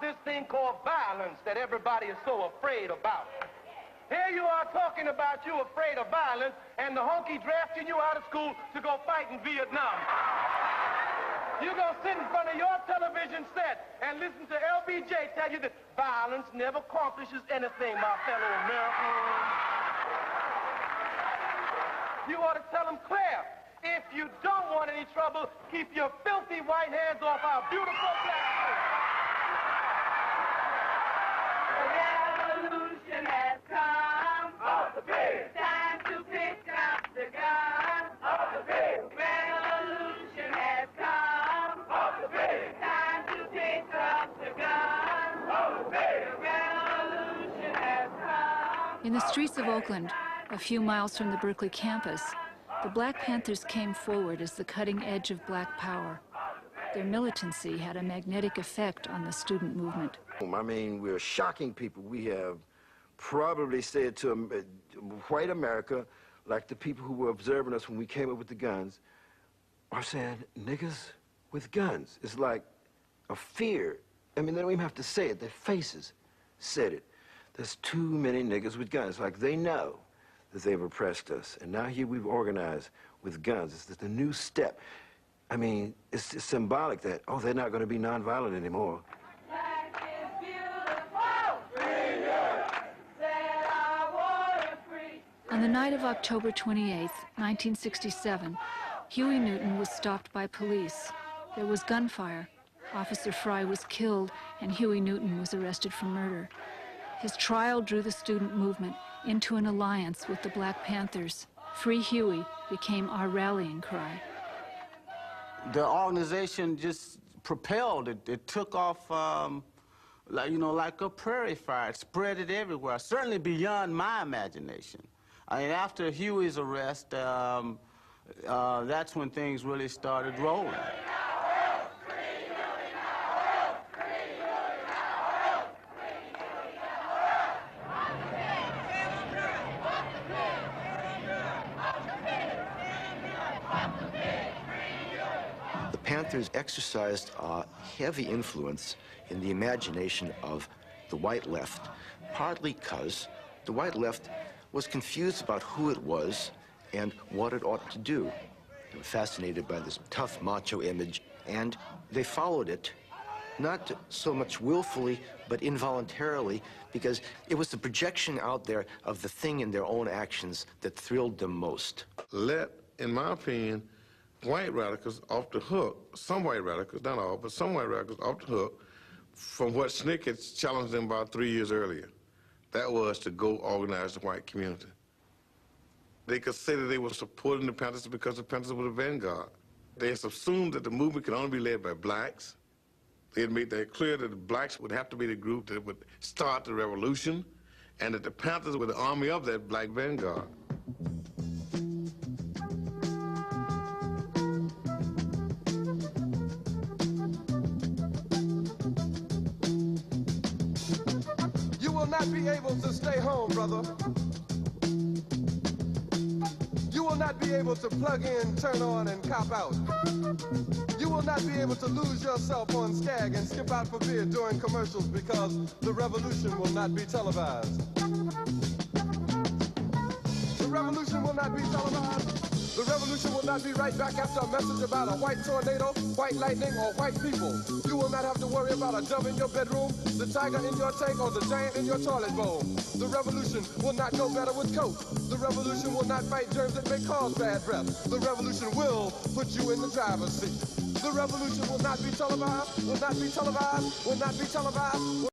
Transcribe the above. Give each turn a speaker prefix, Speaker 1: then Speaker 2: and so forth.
Speaker 1: this thing called violence that everybody is so afraid about. Here you are talking about you afraid of violence, and the honky drafting you out of school to go fight in Vietnam. You're going to sit in front of your television set and listen to LBJ tell you that violence never accomplishes anything, my fellow Americans. You ought to tell them, Claire, if you don't want any trouble, keep your filthy white hands off our beautiful black folks.
Speaker 2: The revolution has come. Off the field. Time to pick up the gun. Off the field. Revolution has come. Off the field. Time to pick up the gun. Off the field. The revolution has come.
Speaker 3: In the streets of Oakland, a few miles from the Berkeley campus, the Black Panthers came forward as the cutting edge of black power. Their militancy had a magnetic effect on the student movement.
Speaker 4: I mean, we're shocking people. We have probably said to white America, like the people who were observing us when we came up with the guns, are saying, niggas with guns. It's like a fear. I mean, they don't even have to say it. Their faces said it. There's too many niggas with guns. Like, they know that they've oppressed us. And now here we've organized with guns. It's the new step. I mean, it's symbolic that, oh, they're not going to be nonviolent anymore.
Speaker 2: Black is beautiful. Free your. Set our warrior free.
Speaker 3: On the night of October 28, 1967, Huey Newton was stopped by police. There was gunfire. Officer Fry was killed, and Huey Newton was arrested for murder. His trial drew the student movement into an alliance with the Black Panthers. Free Huey became our rallying cry.
Speaker 5: The organization just propelled it. It took off, like a prairie fire. It spread it everywhere, certainly beyond my imagination. I mean, after Huey's arrest, that's when things really started rolling.
Speaker 6: The Panthers exercised a heavy influence in the imagination of the white left, partly because the white left was confused about who it was and what it ought to do. They were fascinated by this tough macho image, and they followed it, not so much willfully, but involuntarily, because it was the projection out there of the thing in their own actions that thrilled them most.
Speaker 7: Let, in my opinion, white radicals off the hook, some white radicals, not all, but some white radicals off the hook from what Snick had challenged them about 3 years earlier. That was to go organize the white community. They could say that they were supporting the Panthers because the Panthers were the vanguard. They assumed that the movement could only be led by blacks. They had made that clear that the blacks would have to be the group that would start the revolution, and that the Panthers were the army of that black vanguard.
Speaker 1: You will not be able to stay home, brother. You will not be able to plug in, turn on, and cop out. You will not be able to lose yourself on Skag and skip out for beer during commercials because the revolution will not be televised. The revolution will not be televised. The revolution will not be right back after a message about a white tornado, white lightning, or white people. You will not have to worry about a dove in your bedroom, the tiger in your tank, or the giant in your toilet bowl. The revolution will not go better with Coke. The revolution will not fight germs that may cause bad breath. The revolution will put you in the driver's seat. The revolution will not be televised, will not be televised, will not be televised.